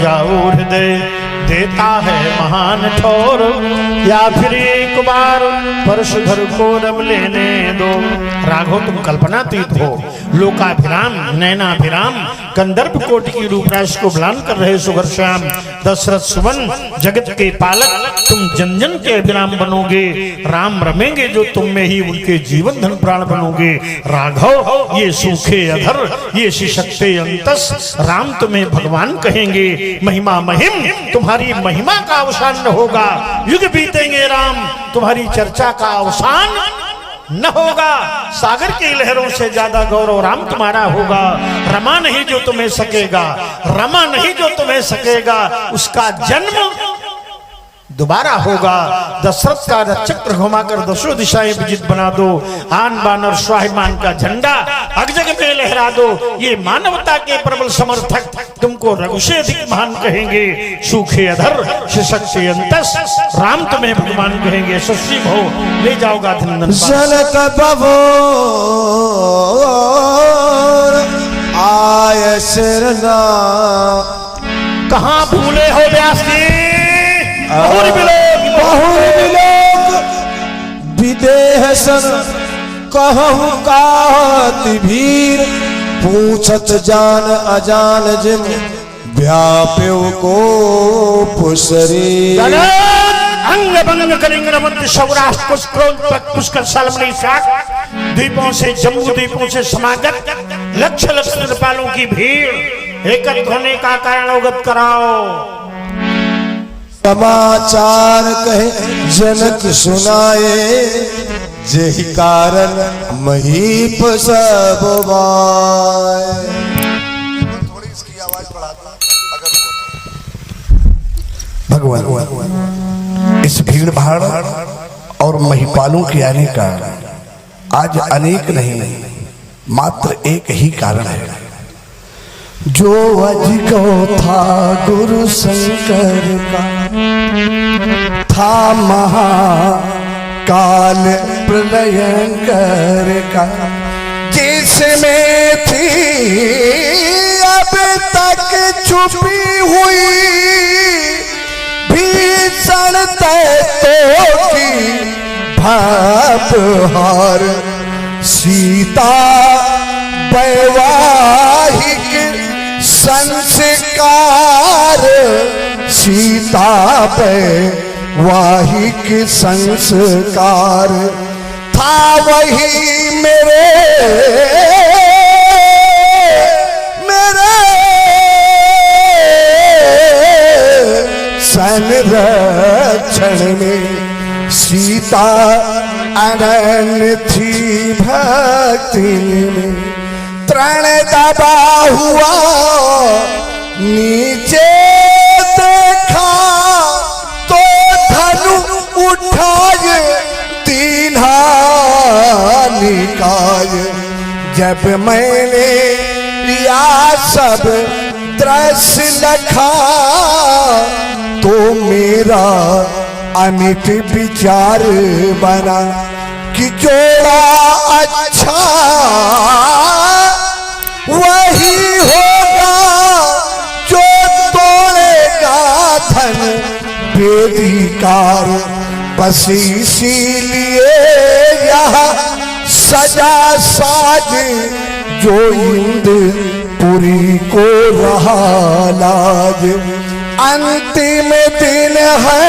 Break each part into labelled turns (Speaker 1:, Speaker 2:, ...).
Speaker 1: जाओ हृदय देता है महान ठोर, या फिर एक बार परशुधर को रब लेने दो। राघव तुम कल्पनातीत हो, लोकाभिराम नैनाभिराम कंदर्प कोटि की रूपराश को बलान कर रहे सुघर श्याम दशरथ सुवन जगत के पालक, तुम जन जन के अभिराम बनोगे। राम रमेंगे जो तुम में ही उनके जीवन धन प्राण बनोगे। राघव ये सूखे अधर ये शिशक्ते अंतस, राम तुम्हें भगवान कहेंगे। महिमा महिम तुम्हारी महिमा का अवसान न होगा, युग बीतेंगे राम तुम्हारी चर्चा का अवसान न होगा। सागर की लहरों से ज्यादा गौरव राम तुम्हारा होगा। रमा नहीं जो तुम्हें सकेगा, रमा नहीं जो तुम्हें सकेगा, उसका जन्म दोबारा होगा। दशरथ का चक्र घुमाकर दसों दिशाएं विजित बना दो। आन बान और स्वाभिमान का झंडा अगजग में लहरा दो। ये मानवता के प्रबल समर्थक तुमको रघु से अधिक महान कहेंगे। सूखे अधर शिशक्ते अंतस, राम तुम्हें भगवान कहेंगे। शशि भो ले जाओगा धनंदन
Speaker 2: जनक बभोर आय शरणा,
Speaker 1: कहाँ भूले हो व्यास जी।
Speaker 2: बहुर बिलोक विदेह सन कहूँ काति भीर, पूछत जान अजान जिन व्याप्यो को पुसरी।
Speaker 1: अंग भंग कलिंग मध्य सौराष्ट्र पुष्कर सालमनी साख, द्वीपों से जम्बू द्वीपों से समागत लक्ष लक्ष नेपालों की भीड़ एकत्र होने का कारण अवगत कराओ।
Speaker 2: समाचार कहे जनक सुनाए, जेहि कारण महीप सब बाय।
Speaker 3: थोड़ी इसकी आवाज बढ़ाता अगर
Speaker 4: भगवान इस भीड़ भाड़ और महिपालों के आने का आज अनेक नहीं मात्र एक ही कारण है। जो अजिको था गुरु शंकर का, था महाकाल प्रलयंकर का, जिसमें थी अब तक छुपी हुई भीषण तत्वों की भापहार। सीता वैवाहिक संस्कार, सीता वैवाहिक संस्कार, था वही मेरे संरक्षण में। सीता अनन्य थी भक्ति में, तृण दबा हुआ नीचे देखा तो धनु उठाए तीन्हा निकाय। जब मैंने लिया सब दृश्य लखा तो मेरा अमित विचार बना कि जोड़ा अच्छा वही होगा जो तोड़ेगा धन बेधिकार। बस इसीलिए यह सजा साज जो इंद्रपुरी को रहा लाज। अंतिम दिन है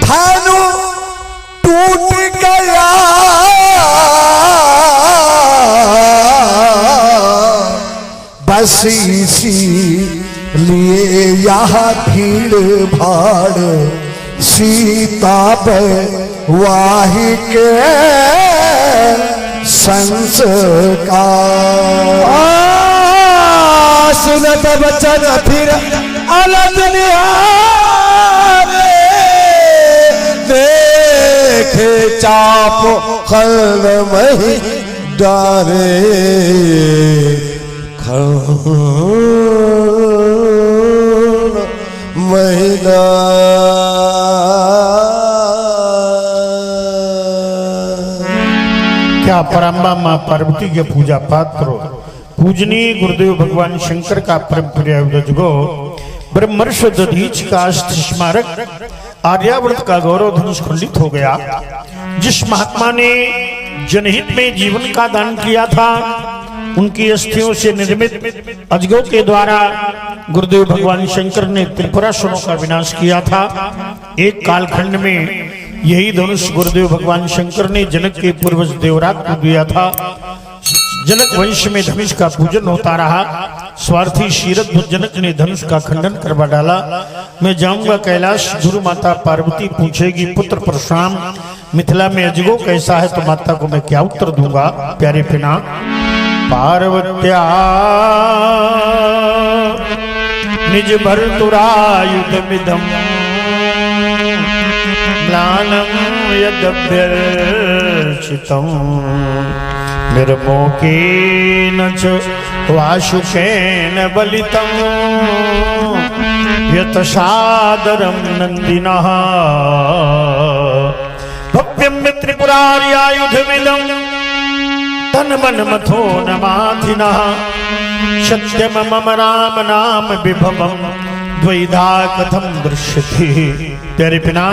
Speaker 4: धनु टूट गया, बस इसीलिए यह भीड़ भाड़ सीता वैवाहिक संस्कार। सुनत बचन फिर अलग निहारे, देखे चाप खल मही डारे। महिला
Speaker 1: क्या परम्बा माँ पार्वती के पूजा पात्र पूजनीय गुरुदेव भगवान शंकर का परम प्रिय उदजगो ब्रह्मर्ष दधीच का अष्ट स्मारक आर्यावर्त का गौरव धनुष खंडित हो गया। जिस महात्मा ने जनहित में जीवन का दान किया था, उनकी अस्थियों से निर्मित अजगो के द्वारा गुरुदेव भगवान शंकर ने त्रिपुरासुरों का विनाश किया था। एक कालखंड में यही धनुष गुरुदेव भगवान शंकर ने जनक के पूर्वज देवराज को दिया था। जनक वंश में धनुष का पूजन होता रहा। स्वार्थी शीरद जनक ने धनुष का खंडन करवा डाला। मैं जाऊंगा कैलाश, गुरु माता पार्वती पूछेगी पुत्र परशुराम मिथिला में अजगो कैसा है, तो माता को मैं क्या उत्तर दूंगा। प्यारे पिना पार्वत्या निज भर्तुरायुधमिदं म्लानं यदभ्यर्चितं निर्मोकेन च वासुकेन बलितं यतसादरं नन्दिनः भव्यं त्रिपुरार्यायुधमिदं तन्मन मथो नमाधिनः सत्यम मम राम नाम विभवम द्वैधा कथम दृश्यते। तेरे पिना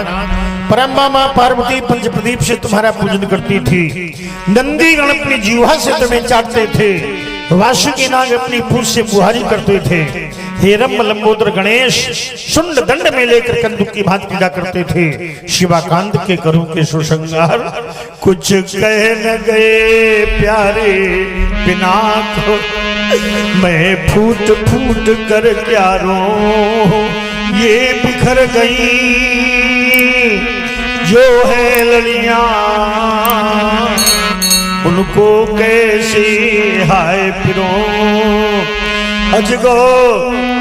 Speaker 1: परम्बा मां पार्वती पंच प्रदीप से तुम्हारा पूजन करती थी। नंदी गण अपनी जीवा से तुम्हें चाटते थे। वासुकी नाग अपनी पूछ से बुहारी करते थे। हेरम लंबोदर गणेश सुंड दंड में लेकर कंदुक की भांति पूजा करते थे। शिवाकांत के करूं के सुसंगार कुछ कह न गए प्यारे पिनाक, मैं फूट फूट कर क्या रो ये बिखर गई जो है लड़ियां, उनको कैसे हाय फिरो। अजगो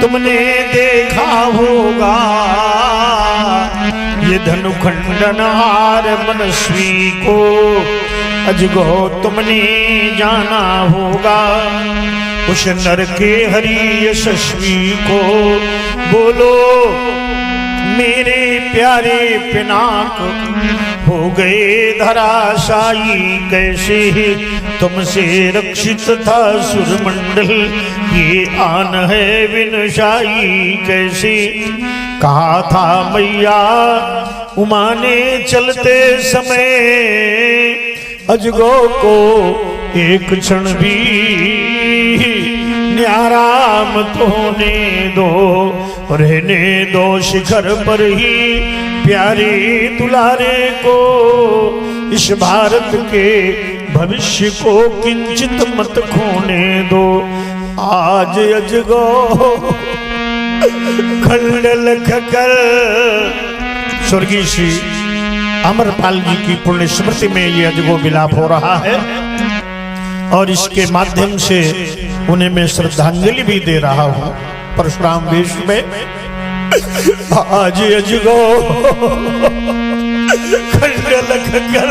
Speaker 1: तुमने देखा होगा ये धनुखंडन हार मनस्वी को, अजगो तुमने जाना होगा उस नर के हरि यशस्वी को। बोलो मेरे प्यारे पिनाक हो गए धराशायी कैसे, तुमसे रक्षित था सुरमंडल ये आन है विनशाई कैसे। कहा था मैया उमा ने चलते समय अजगो को एक क्षण भी न्याराम तो होने दो, रहने दो शिखर पर ही प्यारे दुलारे को। इस भारत के भविष्य को किंचित मत खोने दो। आज अजगो खंड लख कर स्वर्गीय श्री अमरपाल जी की पुण्य स्मृति में ये अजगो विलाप हो रहा है और इसके माध्यम से उन्हें मैं श्रद्धांजलि भी दे रहा हूं परशुराम वेश में। आज अजगो खंड लख कर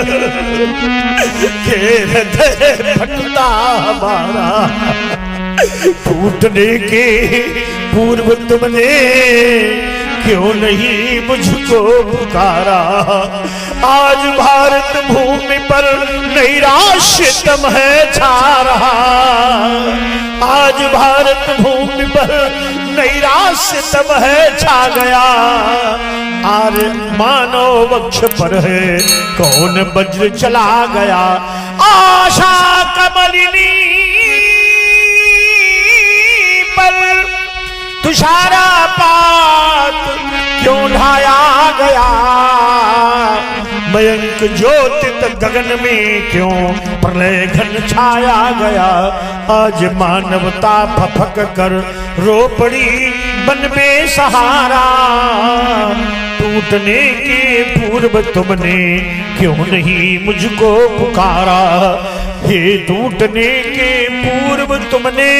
Speaker 1: के हृदय फटता हमारा, टूटने के पूर्व तुमने क्यों नहीं मुझको पुकारा। आज भारत भूमि पर नैराश्य तम है छा रहा, आज भारत भूमि पर नैराश्य तम है छा गया। आर मानव वक्ष पर है कौन वज्र चला गया। आशा कमलिनी पर तुषारापात क्यों ढाया गया। मयंक ज्योतित गगन में क्यों प्रलय घन छाया गया। आज मानवता फफक कर रो पड़ी बन बेसहारा। टूटने के पूर्व तुमने क्यों नहीं मुझको पुकारा। हे टूटने के पूर्व तुमने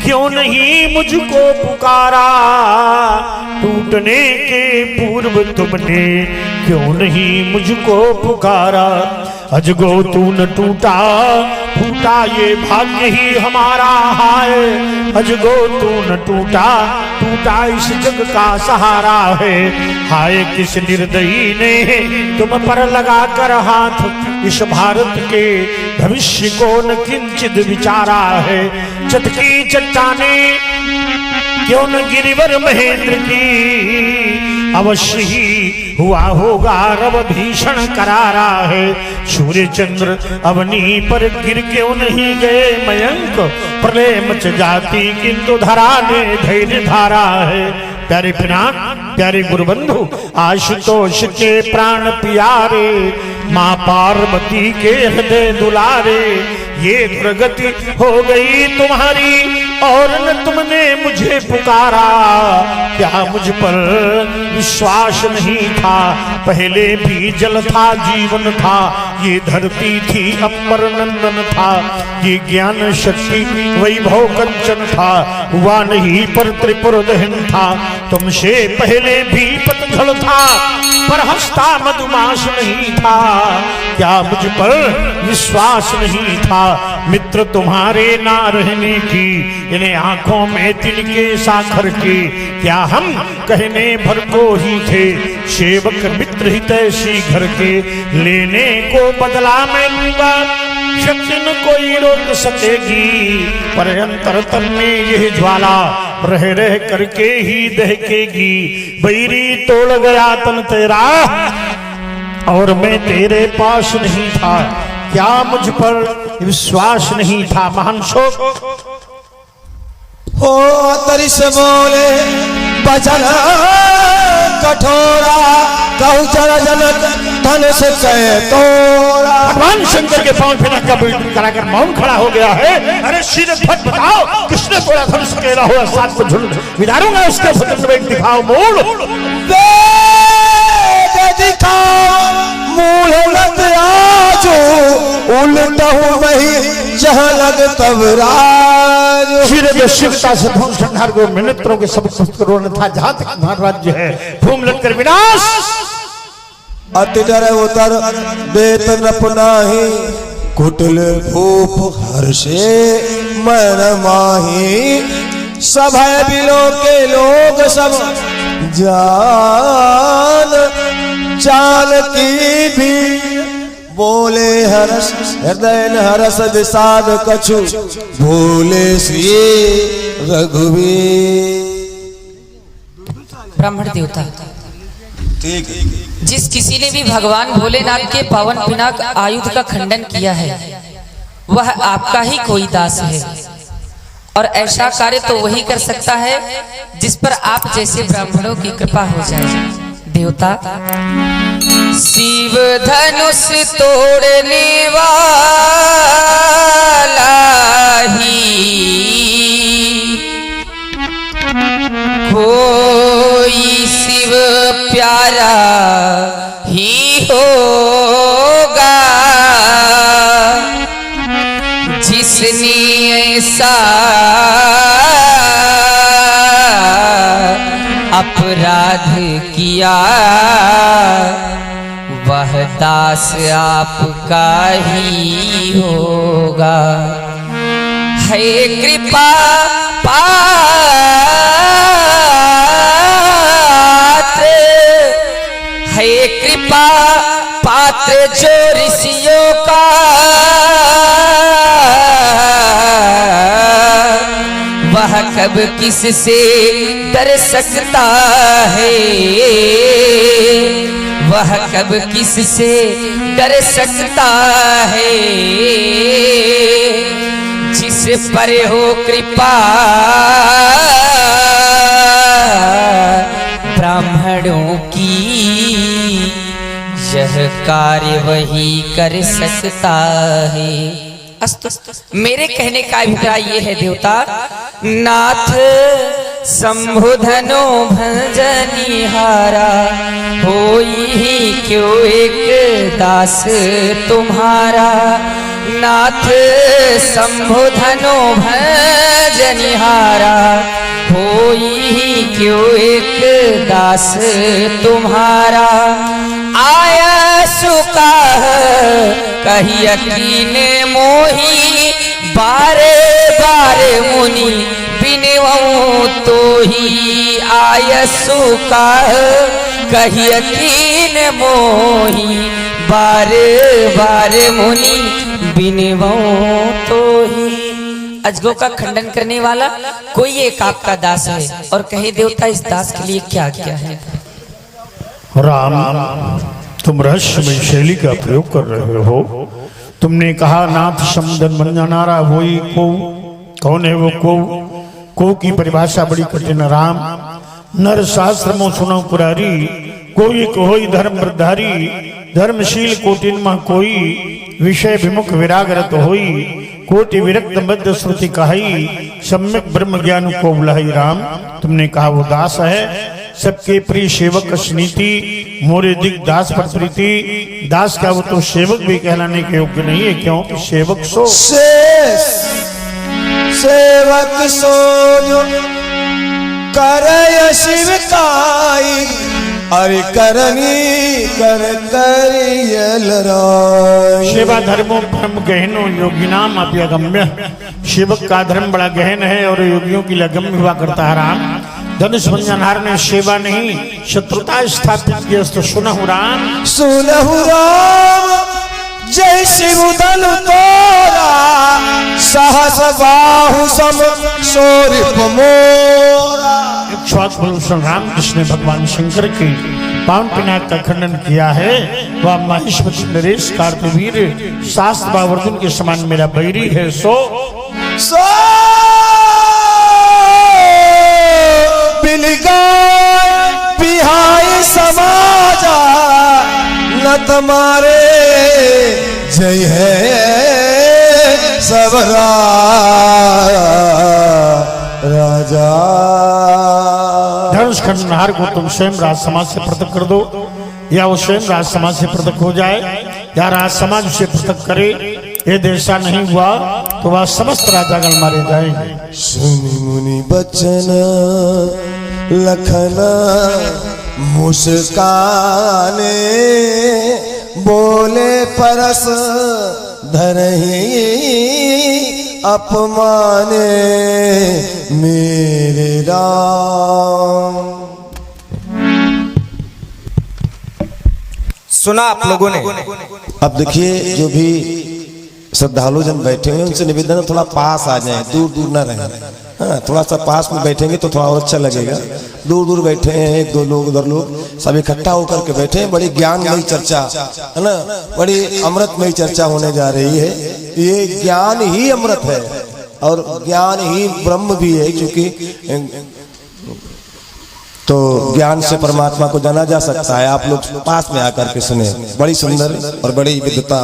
Speaker 1: क्यों नहीं मुझको पुकारा। टूटने के पूर्व तुमने क्यों नहीं मुझको पुकारा। अजगो तू न टूटा फूटा ये भाग्य ही हमारा है। अजगो तू न टूटा, टूटा इस जग का सहारा है। हाय किस निर्दयी ने तुम पर लगा कर हाथ, इस भारत के भविष्य को न किंचित विचारा है। चटकी चट्टाने क्यों न गिरिवर महेंद्र की, अवश्य ही हुआ होगा रब भीषण करारा है। सूर्य चंद्र अवनी पर गिर क्यों नहीं गए मयंक, प्रलय मच जाती किंतु धरा ने धैर्य धारा है। प्यारे पिनाक, प्यारे गुरुबंधु, आशुतोष के प्राण प्यारे, माँ पार्वती के हृदय दुलारे, ये दुर्गति हो गई तुम्हारी और न तुमने मुझे पुकारा। क्या मुझ पर विश्वास नहीं था, पहले भी जल था जीवन था, ये धरती थी अपर नंदन था, ये ज्ञान शक्ति वैभव कंचन था, हुआ नहीं पर त्रिपुर दहन था। तुमसे पहले भी पतझड़ था, पर हंसता मधुमास नहीं था। क्या मुझ पर विश्वास नहीं था, मित्र तुम्हारे ना रहने की, इन्हें आंखों में तिनके साखर के। क्या हम कहने भर को ही थे, सेवक मित्र ही तैसी घर के। लेने को बदला मैं लूंगा, शक्ति न कोई रोक सकेगी, पर अंतरतल में यह ज्वाला रह रह करके ही दहकेगी। बैरी तोड़ गया तन तेरा और मैं तेरे पास नहीं था, क्या मुझ पर विश्वास नहीं था। महान शोक
Speaker 4: हो तरिस बोले बचन कठोरा, कहु चर जनक धन से कहे तोड़ा।
Speaker 1: भगवान शंकर के पांव फिना का कराकर मौन खड़ा हो गया है। अरे सीधे फट बताओ, किसने तोड़ा धनुष केला हुआ सात को झुंड विदारूंगा उसके स्वतंत्र वेग दिखाओ मूल।
Speaker 4: दिखाओ मूल लग आजो, उल्टा हूँ नहीं जहाँ लग तब राज।
Speaker 1: सीधे शिवता से ध्वंस संहार को मित्रों के सब शस्त्रों था, जहाँ तक महाराज्य है भूम लटकर विनाश।
Speaker 4: अति डर उतर वेतन अपनाही, कुटिल भूप हर्षे मन माही। सभय बिलो के लोग सब जान, चाल की भी बोले हरस हृदय हरस विषाद कछु, भूले श्री रघुवीर।
Speaker 5: ब्राह्मण देवता,
Speaker 3: ठीक है।
Speaker 5: जिस किसी ने भी भगवान भोलेनाथ के पावन पिनाक आयुध का खंडन किया है, वह आपका ही कोई दास है। और ऐसा कार्य तो वही कर सकता है जिस पर आप जैसे ब्राह्मणों की कृपा हो जाए। देवता, शिव धनुष तोड़ने वाला ही कोई शिव प्यारा ही होगा, जिसने ऐसा अपराध किया, वह दास आपका ही होगा। है कृपा पात्र, है कृपा पात्र जो ऋषियों का, वह कब किससे डर सकता है, वह कब किससे डर सकता है। जिस पर हो कृपा ब्राह्मणों की, यह कार्य वही कर सकता है। अस्तु, मेरे कहने का अभिप्राय ये है देवता, नाथ संबोधनो भजनिहारा, होई ही क्यों एक दास तुम्हारा। नाथ संबोधनो भजनिहारा, होई ही क्यों एक दास तुम्हारा। आया सुका कही यकीन मोही, बारे बारे मुनि बिनवऊं तो ही आयसु का कहिय कीन मोही बारे बारे मुनि बिनवऊं तो ही। अजगों का खंडन करने वाला कोई एक आपका दास है और कहे देवता इस दास के लिए क्या किया है।
Speaker 1: राम, तुम रहस्यमय शैली का प्रयोग कर रहे हो। तुमने कहा नाथ समदन मंजनारा वही को, कौन है वो को की परिभाषा बड़ी कठिन। राम, नर शास्त्र मो सुनो पुरारी, कोई कोई धर्म वृद्धारी, धर्मशील कोटिन में कोई, विषय विमुख विरागरत होई, कोटि विरक्त बद्ध श्रुति कहाई, सम्यक ब्रह्म ज्ञान को बुलाई। राम, तुमने कहा वो दास है, सबके प्रिय सेवक स्नीति, मोरे दिग दास पर प्रीति। दास क्या वो तो सेवक भी कहलाने के योग्य नहीं है, क्योंकि सेवक सो
Speaker 2: सेवक सो जो करय शिवकाई, अरे करनी कर करियल राय।
Speaker 1: सेवा धर्मो परम गहनो योगी नाम अप्यगम्य। सेवक का धर्म बड़ा गहन है और योगियों की लगम्य हुआ करता है। राम, धनुष मंजनहार ने सेवा नहीं शत्रुता स्थापित की। तो सुनहु राम,
Speaker 2: सुनहु राम, जय शिव धन तोरा, सहस बाहु सम शोरिप मोरा।
Speaker 1: इक्ष्वाकुपुरुषों राम जिसने भगवान शंकर के पावन पिनाक का खंडन किया है, वह महेश्वरी नरेश कार्तवीर शास्त्र बावर्धन के समान मेरा बैरी है। सो
Speaker 2: बिलगाय बिहाय समाजा, न तुम्हारे जय है सब राजा।
Speaker 1: धनुष खंडनहार को तुम स्वयं राज समाज से पृथक कर दो, या वो स्वयं राज समाज से पृथक हो जाए, या राज समाज उसे पृथक करे। यदि ऐसा नहीं हुआ तो वह समस्त राजागण मारे जाएंगे।
Speaker 2: सुनि मुनि बचन लखन मुस्काने, बोले परस धरही अपमाने मेरे राम।
Speaker 4: सुना आप लोगों ने।
Speaker 2: अब देखिए, जो भी श्रद्धालु जन बैठे हुए उनसे निवेदन है थोड़ा पास आ जाएं, दूर दूर ना रहें। हाँ, थोड़ा सा पास में बैठेंगे तो थोड़ा और अच्छा लगेगा। दूर दूर बैठे हैं, एक दो लोग उधर लोग सब इकट्ठा होकर के बैठे हैं। बड़ी ज्ञानमयी चर्चा है ना, बड़ी अमृतमयी चर्चा होने जा रही है। ये ज्ञान ही अमृत है और ज्ञान ही ब्रह्म भी है, क्योंकि तो ज्ञान से परमात्मा को जाना जा सकता है। आप लोग पास में आकर के सुने, बड़ी सुंदर और बड़ी विद्वता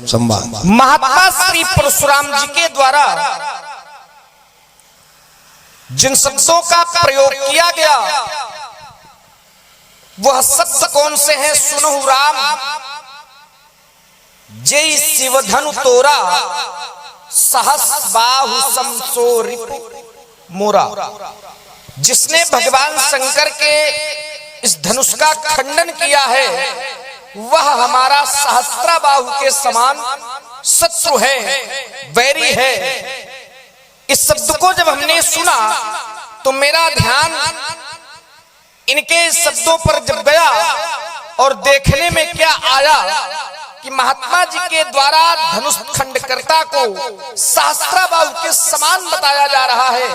Speaker 2: संवाद।
Speaker 4: महात्मा श्री परशुराम जी के द्वारा जिन शब्दों का प्रयोग किया गया, वह शब्द कौन से हैं? सुनहु राम, जय शिवधनु तोरा, सहस बाहु समसो रिपु मोरा। जिसने भगवान शंकर के इस धनुष का खंडन किया है, वह हमारा सहस्त्र बाहु के समान शत्रु है, वैरी है। इस शब्द को जब हमने सुना तो मेरा ध्यान इनके शब्दों पर जब गया और देखने में क्या आया कि महात्मा जी के द्वारा धनुष खंडकर्ता को सहस्त्र बाहु के समान बताया जा रहा है।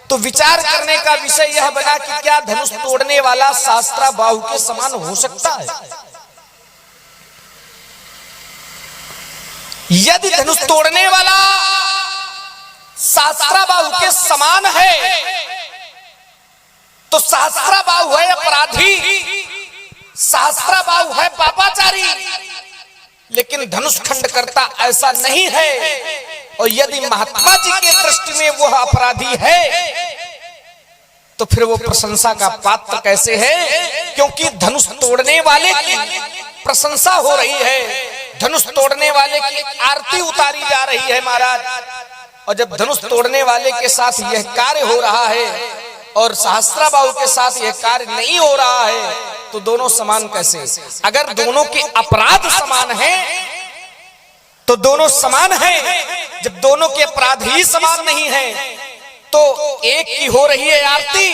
Speaker 4: तो विचार करने का विषय यह बना कि क्या धनुष तोड़ने वाला सहस्त्र बाहु के समान हो सकता है? यदि धनुष तोड़ने वाला सहस्त्र बाहु के समान है तो सहस्त्र बाहु है अपराधी, सहस्त्र बाहु है पापाचारी, लेकिन धनुष खंडकर्ता ऐसा नहीं है। और यदि महात्मा जी के दृष्टि में वह अपराधी है तो फिर वो प्रशंसा का पात्र कैसे है? क्योंकि धनुष तोड़ने वाले की प्रशंसा हो रही है, धनुष तोड़ने वाले की आरती उतारी जा रही है महाराज। और जब धनुष तोड़ने वाले के साथ यह कार्य हो रहा है और सहस्त्र बाहु के साथ यह कार्य नहीं हो रहा है तो दोनों समान कैसे? अगर दोनों के अपराध समान हैं तो दोनों समान हैं। जब दोनों के अपराध ही समान नहीं है तो एक की हो रही है आरती,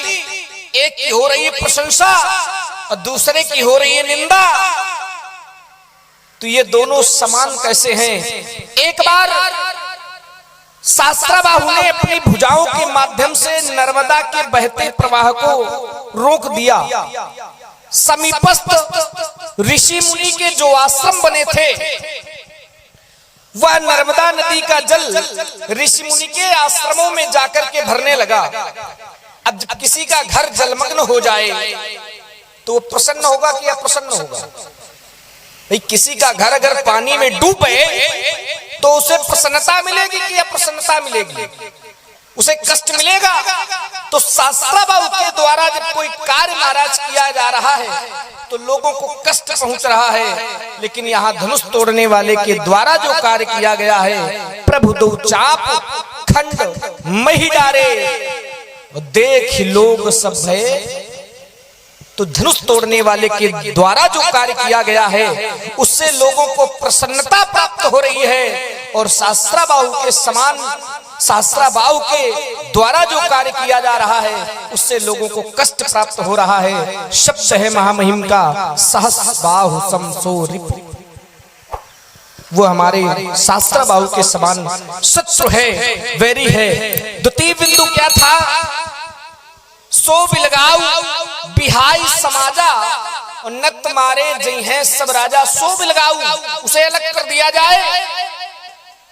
Speaker 4: एक की हो रही है प्रशंसा और दूसरे की हो रही है निंदा। तो ये दोनों समान कैसे हैं? एक बार शास्त्राबाहु ने अपनी भुजाओं के माध्यम से नर्मदा के बहते प्रवाह को रोक दिया। समीपस्थ ऋषि मुनि के जो आश्रम बने थे, वह नर्मदा नदी का जल ऋषि मुनि के आश्रमों में जाकर के भरने लगा। अब जब किसी का घर जलमग्न हो जाए तो प्रसन्न होगा कि अप्रसन्न होगा? भाई किसी का घर अगर पानी में डूबे तो उसे प्रसन्नता मिलेगी कि अप्रसन्नता मिलेगी? उसे कष्ट मिलेगा। तो शास्त्राबाहु के द्वारा जब कोई कार्य महाराज किया जा रहा है तो लोगों को कष्ट पहुंच रहा है, लेकिन यहाँ धनुष तोड़ने वाले के द्वारा जो कार्य किया गया है, प्रभु दो चाप खंड मही डारे देख लोग सब है। तो धनुष तोड़ने वाले के द्वारा जो कार्य किया गया है उससे लोगों को प्रसन्नता प्राप्त हो रही है, और शास्त्राबाहु के समान शास्त्राबाहु के द्वारा जो कार्य किया जा रहा है उससे लोगों को कष्ट प्राप्त हो रहा है। शब्द है महामहिम का सहस्रबाहु समसो रिपु, वो हमारे शास्त्राबाहु के समान शत्रु है, वैरी है। द्वितीय बिंदु क्या था? सो बिलगाऊ बिहाई समाजा और नत मारे जई हैं सब राजा। सो बिलगाऊ, उसे अलग कर दिया जाए,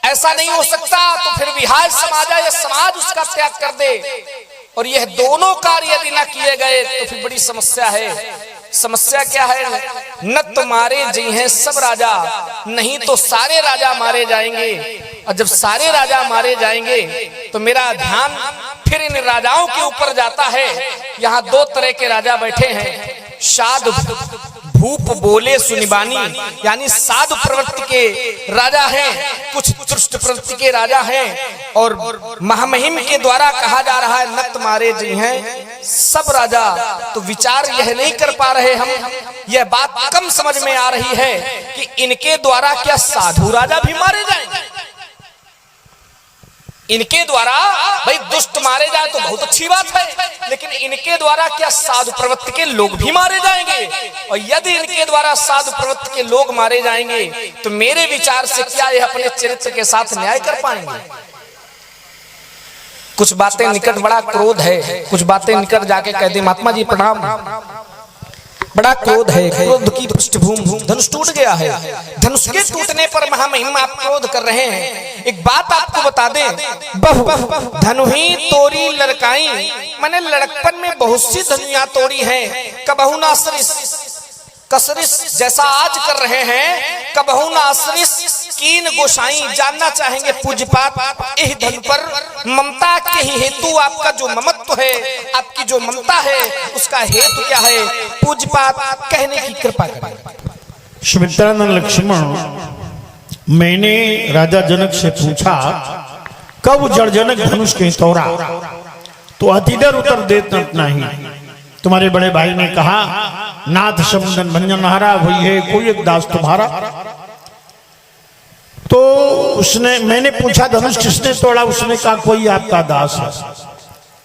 Speaker 4: ऐसा नहीं हो सकता। तो फिर बिहाई समाजा, यह समाज उसका त्याग कर दे। और यह दोनों कार्य यदि ना किए गए तो फिर बड़ी समस्या है। समस्या क्या है? नत मारे जई हैं सब राजा, नहीं तो सारे राजा मारे जाएंगे। और जब सारे राजा मारे जाएंगे तो मेरा ध्यान फिर इन राजाओं के ऊपर जाता है। यहाँ दो तरह के राजा बैठे हैं, साधु भूप बोले सुनिबानी, यानी साधु प्रवृत्ति के राजा हैं, कुछ दुष्ट प्रवृत्ति के राजा हैं। और महामहिम के द्वारा कहा जा रहा है नत मारे जी हैं सब राजा। तो विचार यह नहीं कर पा रहे हम, यह बात कम समझ में आ रही है कि इनके द्वारा क्या साधु राजा भी मारे जाएंगे? इनके द्वारा भाई दुष्ट मारे जाए तो बहुत अच्छी बात है, लेकिन इनके द्वारा क्या साधु प्रवृत्ति के लोग भी मारे जाएंगे? और यदि इनके द्वारा साधु प्रवृत्ति के लोग मारे जाएंगे तो मेरे विचार से क्या यह अपने चरित्र के साथ न्याय कर पाएंगे? कुछ बातें निकट बड़ा क्रोध है, कुछ बातें निकट जाके कह दे महात्मा जी प्रणाम, बड़ा क्रोध है, क्रोध की पृष्ठभूमि, धनुष टूट गया है। धनुष के टूटने पर महामहिम आप क्रोध कर रहे हैं। एक बात आपको बता दें, बहु धनु ही तोरी लड़काई, मैंने लड़कपन में बहुत सी धनुया तोड़ी हैं। कबहू ना कसरिस जैसा आज कर रहे हैं, कबहू ना असरिस कीन गोसाई। जानना चाहेंगे पूज्यपात इह धन पर ममता के ही हेतु, आपका जो ममत्व है, आपकी जो ममता है, उसका हेतु क्या है? पूज्यपात कहने की कृपा करें।
Speaker 1: सुमित्रानंद लक्ष्मण, मैंने राजा जनक से पूछा कब जड़ जनक धनुष के तोड़ा, तो अतिदर उत्तर देता नहीं। तुम्हारे बड़े भाई ने कहा नाथ समुदन भंजन हारा, वही है कोई एक दास तुम्हारा। तो उसने, मैंने पूछा धनुष किसने तोड़ा? उसने कहा कोई आपका दास है।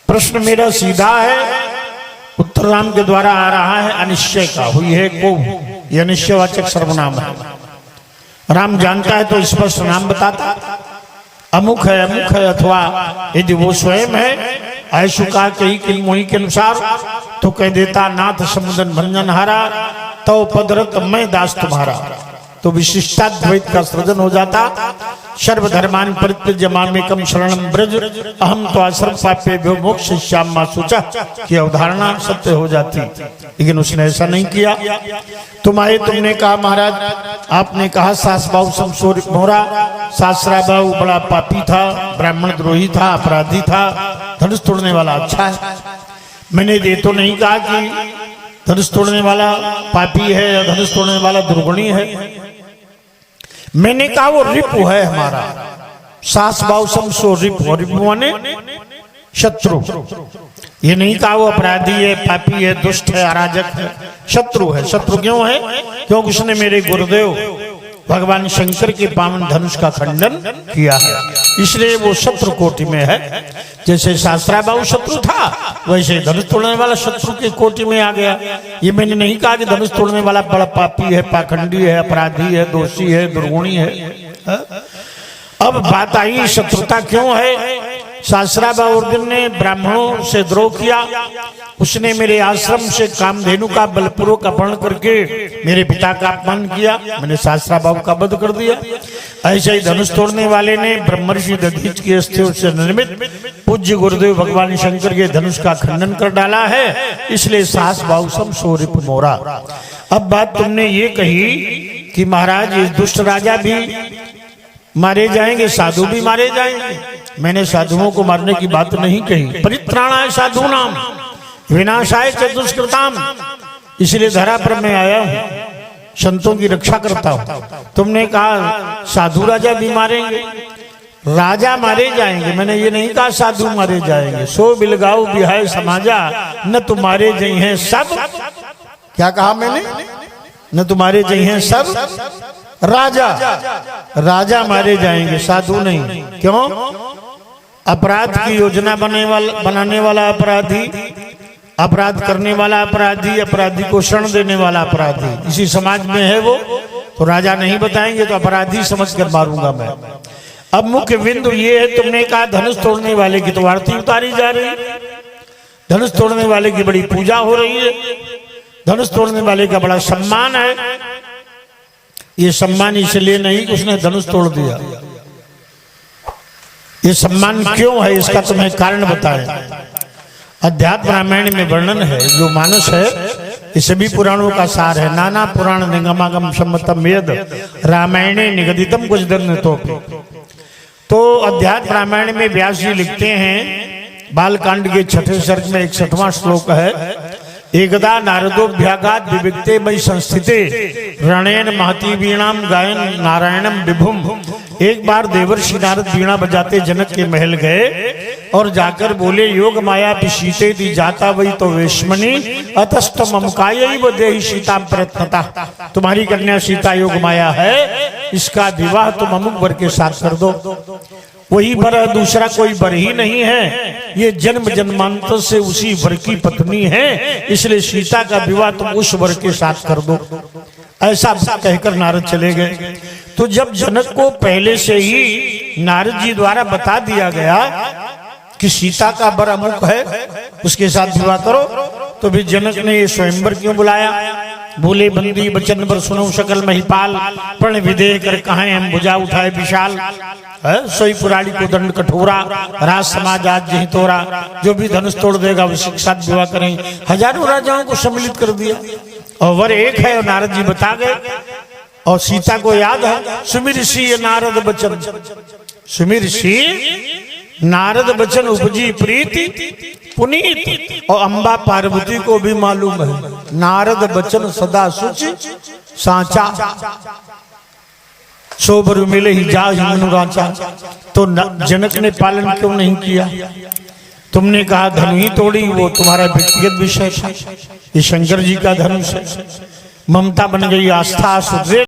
Speaker 1: प्रश्न मेरा सीधा है, उत्तर राम के द्वारा आ रहा है अनिश्चय का, हुई है को, यह अनिश्चयवाचक सर्वनाम है। राम जानता है तो स्पष्ट नाम बताता, अमुख है अथवा यदि वो स्वयं है ऐसु कहा कही कि मोही के अनुसार तो कह देता नाथ समुदन भंजन हारा, तो पदरत मैं दास तुम्हारा। तो विशिष्टाद्वैत का सृजन हो जाता। सर्वधर्मान परित्यज्य मामेकं शरणं व्रज अहम तो आश्रम पाप्येभ्यो मोक्षयिष्यामि शुचा की अवधारणा सत्य हो जाती, लेकिन उसने ऐसा नहीं किया। तुम आए, तुमने कहा महाराज, आपने कहा शास्त्राबाहु समसो मोरा। शास्त्राबाहु बड़ा पापी था, ब्राह्मण द्रोही था, अपराधी था, धनुष तोड़ने वाला अच्छा है। मैंने ये तो नहीं कहा कि धनुष तोड़ने वाला पापी है या धनुष तोड़ने वाला दुर्गुणी है। मैंने कहा वो रिपु है हमारा, शास्त्राबाहु समसो रिपु, रिपु माने शत्रु। ये नहीं कहा वो अपराधी है, पापी है, दुष्ट है, अराजक है, शत्रु है। शत्रु क्यों है? क्योंकि उसने मेरे गुरुदेव भगवान शंकर के पावन धनुष का खंडन किया है, इसलिए वो शत्रु कोटि में है। जैसे शास्त्राबाहु शत्रु था, वैसे धनुष तोड़ने वाला शत्रु के कोटि में आ गया। ये मैंने नहीं कहा कि धनुष तोड़ने वाला बड़ा पापी है, पाखंडी है, अपराधी है, दोषी है, दुर्गुणी है। अब बात आई शत्रुता क्यों है। शास्त्राबाहु अर्जुन ने ब्राह्मणों से द्रोह किया, उसने मेरे आश्रम से कामधेनु का बलपूर्वक अपहरण करके मेरे पिता का अपमान किया, मैंने शास्त्राबाहु का वध कर दिया। ऐसे ही धनुष तोड़ने वाले ने ब्रह्मर्षि दधीच की अस्थियों से निर्मित पूज्य गुरुदेव भगवान शंकर के धनुष का खंडन कर डाला है, इसलिए साहस बाहुसम सोरिप मोरा। अब बात तुमने ये कही कि महाराज इस दुष्ट राजा भी मारे जाएंगे, साधु भी मारे जाएंगे। मैंने साधुओं को मारने की बात नहीं कही। परित्राणाय साधु नाम विनाशाय च दुष्कृताम, इसलिए धरा पर मैं आया हूँ, संतों की रक्षा करता हूँ। तुमने कहा साधु राजा भी मारेंगे, राजा मारे जाएंगे, मैंने ये नहीं कहा साधु मारे जाएंगे। सो बिलगाऊ बिहाय समाजा न तुम्हारे जई हैं सब, क्या कहा मैंने, न तुम्हारे जई हैं सब राजा, राजा मारे जाएंगे, साधु नहीं। क्यों? अपराध की योजना बनाने वाला अपराधी, अपराध करने वाला अपराधी, अपराधी को शरण देने वाला अपराधी इसी समाज में है वो, तो राजा नहीं बताएंगे तो अपराधी समझकर मारूंगा मैं। अब मुख्य बिंदु ये है, तुमने कहा धनुष तोड़ने वाले की तो आरती उतारी जा रही है, धनुष तोड़ने वाले की बड़ी पूजा हो रही है, धनुष तोड़ने वाले का बड़ा सम्मान है। ये सम्मान इसलिए नहीं कि उसने धनुष तोड़ दिया, ये सम्मान क्यों है इसका तुम्हें कारण बताएं। अध्यात्म रामायण में वर्णन है, जो मानस है ये सभी पुराणों का सार है। नाना पुराण निगमागम सम्मतम यद रामायणे निगदितम कुछ दिन तो अध्यात्म रामायण में व्यास जी लिखते हैं, बालकांड के 6ठे सर्ग में 61वां श्लोक है, एकदा नारदोभ्यागात विविक्ते मयि संस्थिते रणेन महती वीणाम गायन नारायणम विभुम। एक बार देवर्षि नारद वीणा बजाते जनक के महल गए और जाकर बोले, योग माया पिशीते दी जाता वही तो वेश्मनी अतस्त ममकायैव देहि सीता प्रयत्नता। तुम्हारी कन्या सीता योग माया है, इसका विवाह तुम अमुक वर के साथ कर दो। वही वर, दूसरा कोई वर ही नहीं है, ये जन्म जन्मांतर से उसी वर की पत्नी है, इसलिए सीता का विवाह तुम उस वर के साथ कर दो। ऐसा कहकर नारद चले गए। तो जब जनक को पहले से ही नारद जी द्वारा बता दिया गया कि सीता का वर अमुक है, उसके साथ विवाह करो, तो भी जनक ने ये स्वयंवर क्यों बुलाया। बोले, बंदी बचन पर सुनो सकल महिपाल, प्रण विदेह कर कहें हम भुजा उठाए विशाल। सोई पुराणी को दंड कठोरा, राज समाज आज जही तोरा, जो भी धनुष तोड़ देगा वो साथ विवाह करें। हजारों राजाओं को सम्मिलित कर दिया और वर एक है, और नारद जी बता गए। और सीता को याद है, सुमिर सी नारद बचन, सुमिर सी नारद बचन उपजी प्रीति पुनीत। और अम्बा पार्वती को भी मालूम है, नारद बचन सदा सुचि सांचा, सोबर मिले ही जा मनुराचा। तो जनक ने पालन क्यों नहीं किया। तुमने कहा धनु ही तोड़ी, वो तुम्हारा व्यक्तिगत विषय था, ये शंकर जी का धनुष है। ममता बन गई आस्था, सुधरे